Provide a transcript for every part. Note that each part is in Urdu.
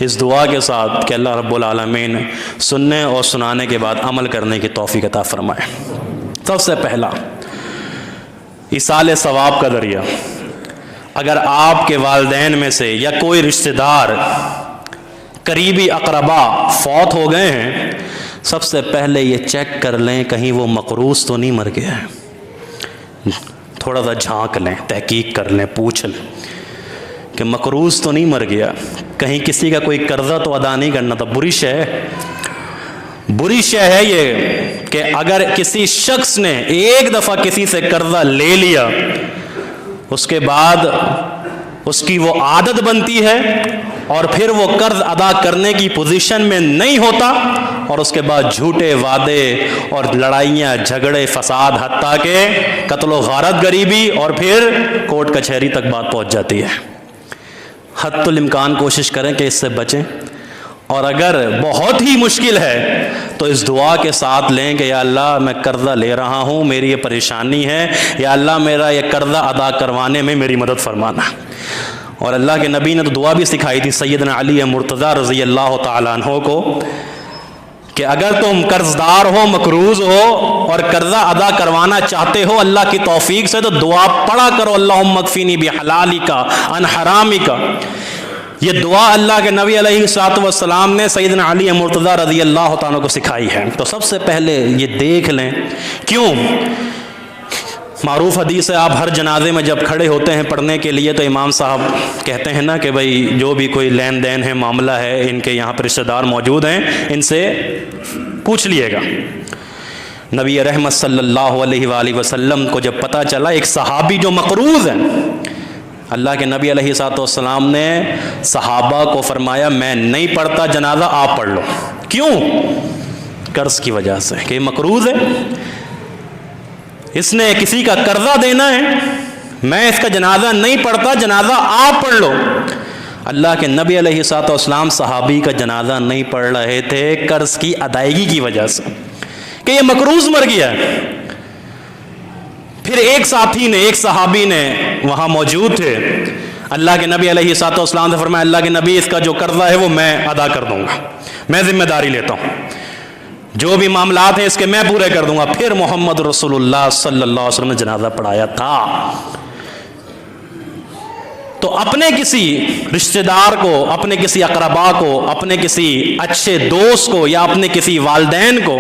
اس دعا کے ساتھ کہ اللہ رب العالمین سننے اور سنانے کے بعد عمل کرنے کی توفیق عطا فرمائے۔ سب سے پہلا ایصال ثواب کا ذریعہ، اگر آپ کے والدین میں سے یا کوئی رشتہ دار قریبی اقربا فوت ہو گئے ہیں، سب سے پہلے یہ چیک کر لیں کہیں وہ مقروض تو نہیں مر گیا ہے۔ تھوڑا سا جھانک لیں، تحقیق کر لیں، پوچھ لیں کہ مقروض تو نہیں مر گیا، کہیں کسی کا کوئی قرضہ تو ادا نہیں کرنا تھا۔ بری شے ہے یہ کہ اگر کسی شخص نے ایک دفعہ کسی سے قرضہ لے لیا، اس کے بعد اس کی وہ عادت بنتی ہے اور پھر وہ قرض ادا کرنے کی پوزیشن میں نہیں ہوتا، اور اس کے بعد جھوٹے وعدے اور لڑائیاں، جھگڑے، فساد، حتیٰ کہ قتل و غارت، غریبی، اور پھر کورٹ کچہری تک بات پہنچ جاتی ہے۔ حتی الامکان کوشش کریں کہ اس سے بچیں، اور اگر بہت ہی مشکل ہے تو اس دعا کے ساتھ لیں کہ یا اللہ میں قرضہ لے رہا ہوں، میری یہ پریشانی ہے، یا اللہ میرا یہ قرضہ ادا کروانے میں میری مدد فرمانا۔ اور اللہ کے نبی نے تو دعا بھی سکھائی تھی سیدنا علی مرتضیٰ رضی اللہ تعالیٰ عنہ کو کہ اگر تم قرض دار ہو، مقروض ہو اور قرضہ ادا کروانا چاہتے ہو اللہ کی توفیق سے، تو دعا پڑھا کرو اللہم اکفینی بحلالک عن حرامک۔ یہ دعا اللہ کے نبی علیہ الصلوۃ والسلام نے سیدنا علی مرتضیٰ رضی اللہ تعالیٰ کو سکھائی ہے۔ تو سب سے پہلے یہ دیکھ لیں، کیوں معروف حدیث ہے، آپ ہر جنازے میں جب کھڑے ہوتے ہیں پڑھنے کے لیے تو امام صاحب کہتے ہیں نا کہ بھائی جو بھی کوئی لین دین ہے، معاملہ ہے، ان کے یہاں پر رشتہ دار موجود ہیں، ان سے پوچھ لیے گا۔ نبی رحمت صلی اللہ علیہ وآلہ وسلم کو جب پتہ چلا ایک صحابی جو مقروض ہے، اللہ کے نبی علیہ الصلوۃ والسلام نے صحابہ کو فرمایا میں نہیں پڑھتا جنازہ، آپ پڑھ لو۔ کیوں؟ قرض کی وجہ سے کہ مقروض ہے، اس نے کسی کا قرضہ دینا ہے، میں اس کا جنازہ نہیں پڑھتا، جنازہ آپ پڑھ لو۔ اللہ کے نبی علیہ الصلوۃ والسلام صحابی کا جنازہ نہیں پڑھ رہے تھے قرض کی ادائیگی کی وجہ سے کہ یہ مقروض مر گیا ہے۔ پھر ایک ساتھی نے، ایک صحابی نے وہاں موجود تھے، اللہ کے نبی علیہ الصلوۃ والسلام سے فرمایا اللہ کے نبی اس کا جو قرضہ ہے وہ میں ادا کر دوں گا، میں ذمہ داری لیتا ہوں، جو بھی معاملات ہیں اس کے میں پورے کر دوں گا۔ پھر محمد رسول اللہ صلی اللہ علیہ وسلم نے جنازہ پڑھایا تھا۔ تو اپنے کسی رشتہ دار کو، اپنے کسی اقربا کو، اپنے کسی اچھے دوست کو یا اپنے کسی والدین کو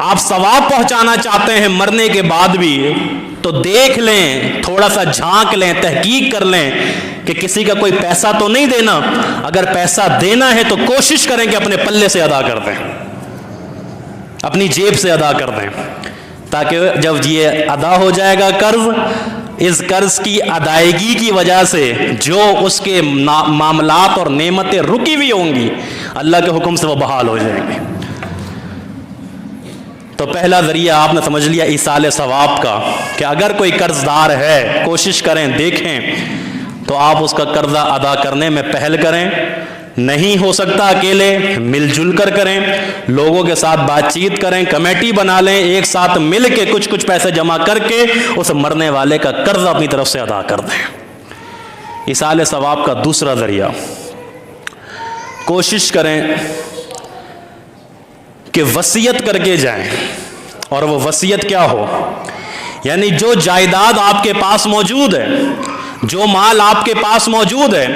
آپ ثواب پہنچانا چاہتے ہیں مرنے کے بعد بھی، تو دیکھ لیں، تھوڑا سا جھانک لیں، تحقیق کر لیں کہ کسی کا کوئی پیسہ تو نہیں دینا۔ اگر پیسہ دینا ہے تو کوشش کریں کہ اپنے پلے سے ادا کر دیں، اپنی جیب سے ادا کر دیں، تاکہ جب یہ ادا ہو جائے گا قرض، اس قرض کی ادائیگی کی وجہ سے جو اس کے معاملات اور نعمتیں رکی ہوئی ہوں گی اللہ کے حکم سے وہ بحال ہو جائیں گے۔ تو پہلا ذریعہ آپ نے سمجھ لیا ایصال ثواب کا، کہ اگر کوئی قرض دار ہے کوشش کریں، دیکھیں تو آپ اس کا قرضہ ادا کرنے میں پہل کریں۔ نہیں ہو سکتا اکیلے، مل جل کر کریں، لوگوں کے ساتھ بات چیت کریں، کمیٹی بنا لیں، ایک ساتھ مل کے کچھ پیسے جمع کر کے اس مرنے والے کا قرض اپنی طرف سے ادا کر دیں۔ ایصال ثواب کا دوسرا ذریعہ، کوشش کریں کہ وصیت کر کے جائیں، اور وہ وصیت کیا ہو، یعنی جو جائیداد آپ کے پاس موجود ہے، جو مال آپ کے پاس موجود ہے،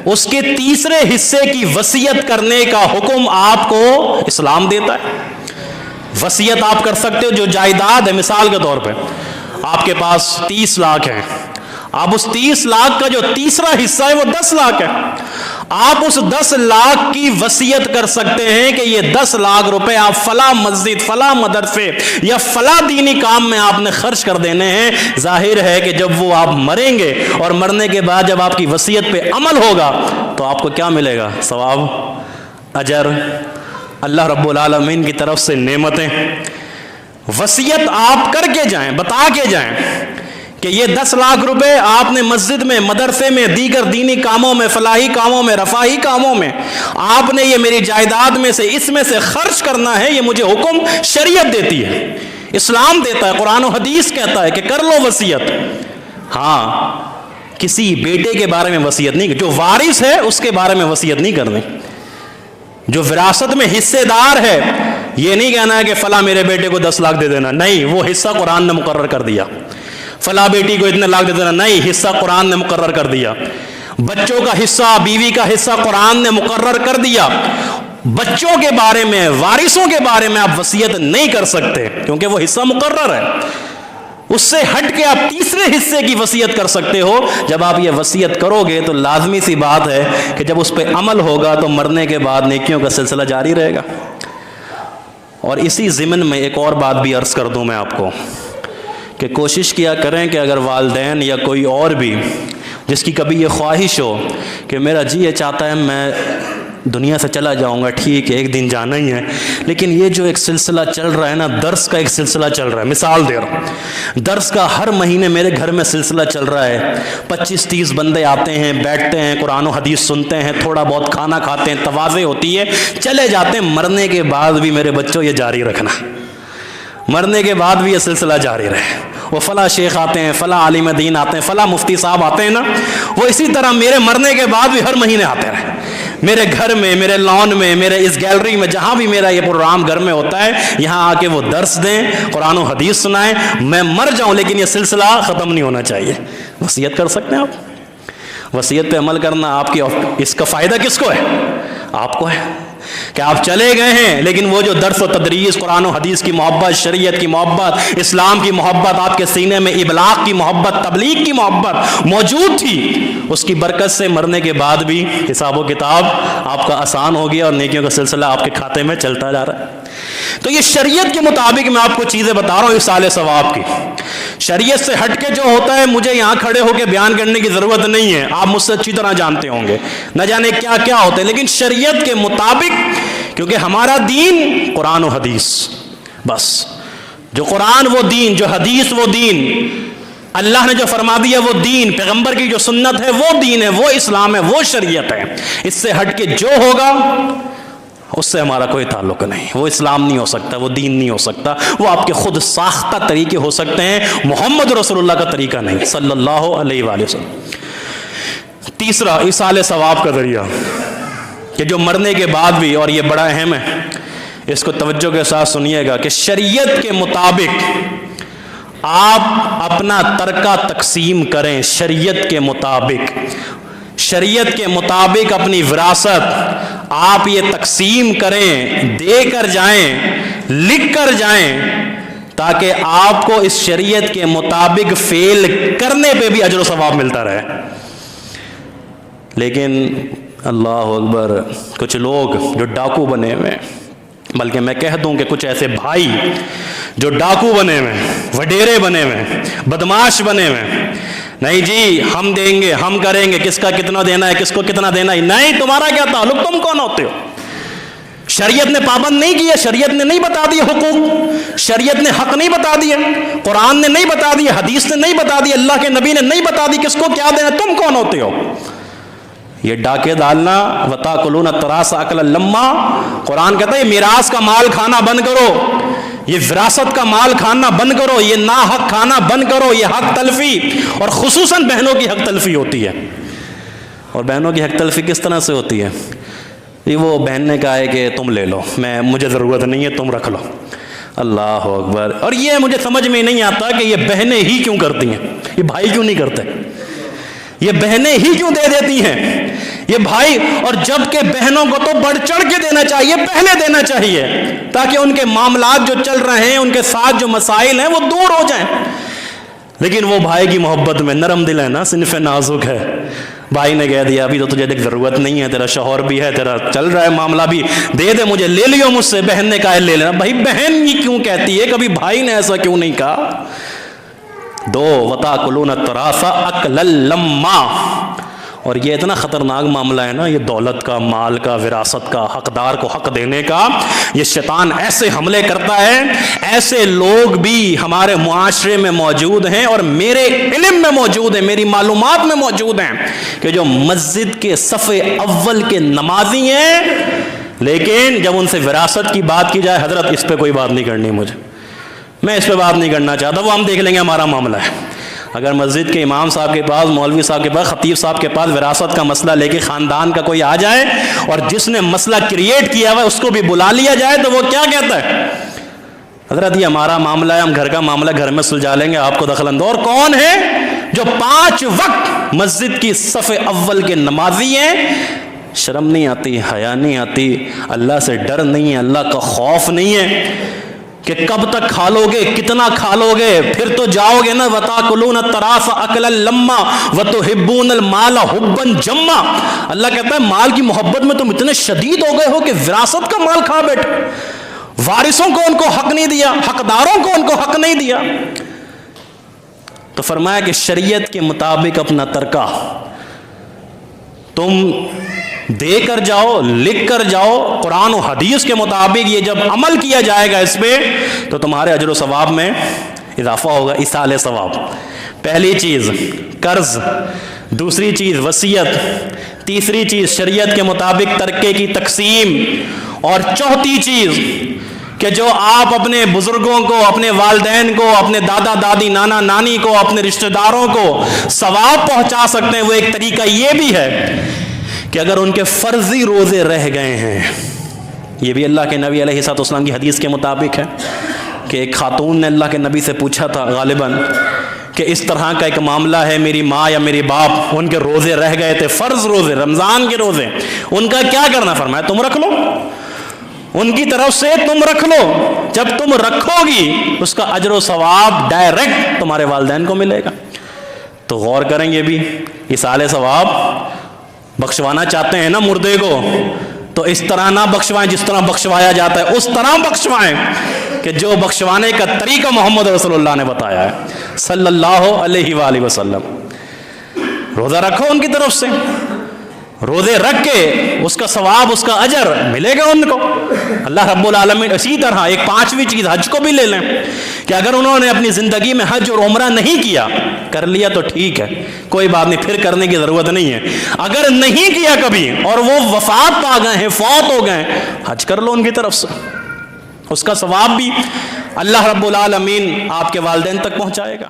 اس کے تیسرے حصے کی وصیت کرنے کا حکم آپ کو اسلام دیتا ہے۔ وصیت آپ کر سکتے ہو، جو جائیداد ہے، مثال کے طور پہ آپ کے پاس 30 لاکھ ہے، آپ اس 30 لاکھ کا جو تیسرا حصہ ہے وہ 10 لاکھ ہے، آپ اس 10 لاکھ کی وصیت کر سکتے ہیں کہ یہ 10 لاکھ روپے آپ فلاں مسجد، فلاں مدرسے یا فلاں دینی کام میں آپ نے خرچ کر دینے ہیں۔ ظاہر ہے کہ جب وہ آپ مریں گے اور مرنے کے بعد جب آپ کی وصیت پہ عمل ہوگا تو آپ کو کیا ملے گا؟ ثواب، اجر، اللہ رب العالمین کی طرف سے نعمتیں۔ وصیت آپ کر کے جائیں، بتا کے جائیں کہ یہ 10 لاکھ روپے آپ نے مسجد میں، مدرسے میں، دیگر دینی کاموں میں، فلاحی کاموں میں، رفاہی کاموں میں آپ نے یہ میری جائیداد میں سے، اس میں سے خرچ کرنا ہے۔ یہ مجھے حکم شریعت دیتی ہے، اسلام دیتا ہے، قرآن و حدیث کہتا ہے کہ کر لو وصیت۔ ہاں، کسی بیٹے کے بارے میں وصیت نہیں، جو وارث ہے اس کے بارے میں وصیت نہیں کرنی. جو وراثت میں حصے دار ہے یہ نہیں کہنا ہے کہ فلاں میرے بیٹے کو 10 لاکھ دے دینا، نہیں، وہ حصہ قرآن نے مقرر کر دیا. فلاں بیٹی کو اتنے لاکھ دے دینا، نہیں، حصہ قرآن نے مقرر کر دیا. بچوں کا حصہ، بیوی کا حصہ قرآن نے مقرر کر دیا. بچوں کے بارے میں، وارثوں کے بارے میں آپ وصیت نہیں کر سکتے کیونکہ وہ حصہ مقرر ہے. اس سے ہٹ کے آپ تیسرے حصے کی وصیت کر سکتے ہو. جب آپ یہ وصیت کرو گے تو لازمی سی بات ہے کہ جب اس پہ عمل ہوگا تو مرنے کے بعد نیکیوں کا سلسلہ جاری رہے گا. اور اسی ضمن میں ایک اور بات بھی عرض کر دوں میں آپ کو کہ کوشش کیا کریں کہ اگر والدین یا کوئی اور بھی جس کی کبھی یہ خواہش ہو کہ میرا جی یہ چاہتا ہے میں دنیا سے چلا جاؤں گا، ٹھیک ہے ایک دن جانا ہی ہے، لیکن یہ جو ایک سلسلہ چل رہا ہے نا، درس کا ایک سلسلہ چل رہا ہے، مثال دے رہا ہوں، درس کا ہر مہینے میرے گھر میں سلسلہ چل رہا ہے. 25-30 بندے آتے ہیں، بیٹھتے ہیں، قرآن و حدیث سنتے ہیں، تھوڑا بہت کھانا کھاتے ہیں، توازے ہوتی ہے، چلے جاتے ہیں. مرنے کے بعد بھی میرے بچوں یہ جاری رکھنا، مرنے کے بعد بھی یہ سلسلہ جاری رہے. وہ فلاں شیخ آتے ہیں، فلاں عالم دین آتے ہیں، فلاں مفتی صاحب آتے ہیں نا، وہ اسی طرح میرے مرنے کے بعد بھی ہر مہینے آتے رہے. میرے گھر میں، میرے لان میں، میرے اس گیلری میں، جہاں بھی میرا یہ پروگرام گھر میں ہوتا ہے، یہاں آ کے وہ درس دیں، قرآن و حدیث سنائیں. میں مر جاؤں لیکن یہ سلسلہ ختم نہیں ہونا چاہیے. وصیت کر سکتے ہیں آپ، وصیت پہ عمل کرنا آپ کی. اس کا فائدہ کس کو ہے؟ آپ کو ہے کہ آپ چلے گئے ہیں لیکن وہ جو درس و تدریس، قرآن و حدیث کی محبت، شریعت کی محبت، اسلام کی محبت، آپ کے سینے میں ابلاغ کی محبت، تبلیغ کی محبت موجود تھی، اس کی برکت سے مرنے کے بعد بھی حساب و کتاب آپ کا آسان ہو گیا اور نیکیوں کا سلسلہ آپ کے کھاتے میں چلتا جا رہا ہے. تو یہ شریعت کے مطابق میں آپ کو چیزیں بتا رہا ہوں ایصال ثواب کی. شریعت سے ہٹ کے جو ہوتا ہے مجھے یہاں کھڑے ہو کے بیان کرنے کی ضرورت نہیں ہے، آپ مجھ سے اچھی طرح جانتے ہوں گے، نہ جانے کیا کیا ہوتے ہیں. لیکن شریعت کے مطابق، کیونکہ ہمارا دین قرآن و حدیث، بس جو قرآن وہ دین، جو حدیث وہ دین، اللہ نے جو فرما دیا وہ دین، پیغمبر کی جو سنت ہے وہ دین ہے، وہ اسلام ہے، وہ شریعت ہے. اس سے ہٹ کے جو ہوگا اس سے ہمارا کوئی تعلق نہیں. وہ اسلام نہیں ہو سکتا، وہ دین نہیں ہو سکتا، وہ آپ کے خود ساختہ طریقے ہو سکتے ہیں، محمد رسول اللہ کا طریقہ نہیں صلی اللہ علیہ وآلہ وسلم. تیسرا ایصال ثواب کا ذریعہ کہ جو مرنے کے بعد بھی، اور یہ بڑا اہم ہے، اس کو توجہ کے ساتھ سنیے گا، کہ شریعت کے مطابق آپ اپنا ترکہ تقسیم کریں. شریعت کے مطابق، شریعت کے مطابق اپنی وراثت آپ یہ تقسیم کریں، دے کر جائیں، لکھ کر جائیں، تاکہ آپ کو اس شریعت کے مطابق فعل کرنے پہ بھی اجر و ثواب ملتا رہے. لیکن اللہ اکبر، کچھ لوگ جو ڈاکو بنے ہوئے، بلکہ میں کہہ دوں کہ کچھ ایسے بھائی جو ڈاکو بنے ہوئے، وڈیرے بنے ہوئے، بدماش بنے ہوئے، نہیں جی ہم دیں گے، ہم کریں گے، کس کا کتنا دینا ہے، کس کو کتنا دینا ہے، نہیں، تمہارا کیا تعلق، تم کون ہوتے ہو؟ شریعت نے پابند نہیں کیا، شریعت نے نہیں بتا دیے حقوق، شریعت نے حق نہیں بتا دیے، قرآن نے نہیں بتا دیے، حدیث نے نہیں بتا دی، اللہ کے نبی نے نہیں بتا دی کس کو کیا دینا، تم کون ہوتے ہو؟ یہ ڈاکے ڈالنا، وَتَأْكُلُونَ التُّرَاثَ أَكْلًا لَمًّا، قرآن کہتا ہے یہ میراث کا مال کھانا بند کرو، یہ وراثت کا مال کھانا بند کرو، یہ نا حق کھانا بند کرو، یہ حق تلفی، اور خصوصاً بہنوں کی حق تلفی ہوتی ہے. اور بہنوں کی حق تلفی کس طرح سے ہوتی ہے؟ یہ وہ بہن نے کہا ہے کہ تم لے لو، مجھے ضرورت نہیں ہے، تم رکھ لو. اللہ اکبر. اور یہ مجھے سمجھ میں نہیں آتا کہ یہ بہنیں ہی کیوں کرتی ہیں، یہ بھائی کیوں نہیں کرتے، یہ بہنیں ہی کیوں دے دیتی ہیں یہ بھائی. اور جبکہ بہنوں کو تو بڑھ چڑھ کے دینا چاہیے، پہلے دینا چاہیے، تاکہ ان کے معاملات جو چل رہے ہیں، ان کے ساتھ جو مسائل ہیں وہ دور ہو جائیں. لیکن وہ بھائی کی محبت میں نرم دل ہے نا، صنف نازک ہے. بھائی نے کہہ دیا ابھی تو تجھے دیکھ ضرورت نہیں ہے، تیرا شوہر بھی ہے، تیرا چل رہا ہے معاملہ بھی، دے دے مجھے، لے لیو مجھ سے. بہن نے کہا لے لینا. بھائی بہن یہ کیوں کہتی ہے، کبھی بھائی نے ایسا کیوں نہیں کہا؟ دو وَتَأْكُلُونَ التُّرَاثَ أَكْلًا لَمًّا. اور یہ اتنا خطرناک معاملہ ہے نا، یہ دولت کا، مال کا، وراثت کا، حقدار کو حق دینے کا. یہ شیطان ایسے حملے کرتا ہے. ایسے لوگ بھی ہمارے معاشرے میں موجود ہیں اور میرے علم میں موجود ہیں، میری معلومات میں موجود ہیں، کہ جو مسجد کے صف اول کے نمازی ہیں، لیکن جب ان سے وراثت کی بات کی جائے، حضرت اس پہ کوئی بات نہیں کرنی، میں اس پہ بات نہیں کرنا چاہتا، وہ ہم دیکھ لیں گے، ہمارا معاملہ ہے. اگر مسجد کے امام صاحب کے پاس، مولوی صاحب کے پاس، خطیب صاحب کے پاس وراثت کا مسئلہ لے کے خاندان کا کوئی آ جائے اور جس نے مسئلہ کریٹ کیا ہوا ہے اس کو بھی بلا لیا جائے تو وہ کیا کہتا ہے؟ حضرت یہ ہمارا معاملہ ہے، ہم گھر کا معاملہ گھر میں سلجھا لیں گے، آپ کو دخل انداز۔ اور کون ہے جو 5 وقت مسجد کی صف اول کے نمازی ہیں؟ شرم نہیں آتی، حیا نہیں آتی، اللہ سے ڈر نہیں ہے، اللہ کا خوف نہیں ہے کہ کب تک کھا لو گے، کتنا کھا لو گے، پھر تو جاؤ گے نا۔ وَتَأْكُلُونَ التَّرَاثَ أَكْلًا لَمًّا وَتُحِبُّونَ الْمَالَ حُبًّا جَمًّا۔ اللہ کہتا ہے مال کی محبت میں تم اتنے شدید ہو گئے ہو کہ وراثت کا مال کھا بیٹھے، وارثوں کو ان کو حق نہیں دیا، حقداروں کو ان کو حق نہیں دیا۔ تو فرمایا کہ شریعت کے مطابق اپنا ترکہ تم دے کر جاؤ، لکھ کر جاؤ، قرآن و حدیث کے مطابق یہ جب عمل کیا جائے گا اس پہ تو تمہارے اجر و ثواب میں اضافہ ہوگا، ایصال ثواب۔ پہلی چیز قرض، دوسری چیز وصیت، تیسری چیز شریعت کے مطابق ترکے کی تقسیم، اور چوتھی چیز کہ جو آپ اپنے بزرگوں کو، اپنے والدین کو، اپنے دادا دادی، نانا نانی کو، اپنے رشتہ داروں کو ثواب پہنچا سکتے ہیں، وہ ایک طریقہ یہ بھی ہے کہ اگر ان کے فرضی روزے رہ گئے ہیں، یہ بھی اللہ کے نبی علیہ الصلوۃ والسلام کی حدیث کے مطابق ہے کہ ایک خاتون نے اللہ کے نبی سے پوچھا تھا غالباً کہ اس طرح کا ایک معاملہ ہے، میری ماں یا میری باپ ان کے روزے رہ گئے تھے، فرض روزے، رمضان کے روزے، ان کا کیا کرنا؟ فرمایا تم رکھ لو، ان کی طرف سے تم رکھ لو، جب تم رکھو گی اس کا اجر و ثواب ڈائریکٹ تمہارے والدین کو ملے گا۔ تو غور کریں گے بھی، ایصال ثواب بخشوانا چاہتے ہیں نا مردے کو، تو اس طرح نہ بخشوائیں جس طرح بخشوایا جاتا ہے، اس طرح بخشوائیں کہ جو بخشوانے کا طریقہ محمد رسول اللہ نے بتایا ہے صلی اللہ علیہ وآلہ وسلم۔ روزہ رکھو ان کی طرف سے، روزے رکھ کے اس کا ثواب، اس کا اجر ملے گا ان کو اللہ رب العالمین۔ اسی طرح ایک 5ویں چیز حج کو بھی لے لیں کہ اگر انہوں نے اپنی زندگی میں حج اور عمرہ نہیں کیا، کر لیا تو ٹھیک ہے، کوئی بات نہیں، پھر کرنے کی ضرورت نہیں ہے۔ اگر نہیں کیا کبھی اور وہ وفات پا گئے ہیں، فوت ہو گئے ہیں، حج کر لو ان کی طرف سے، اس کا ثواب بھی اللہ رب العالمین آپ کے والدین تک پہنچائے گا۔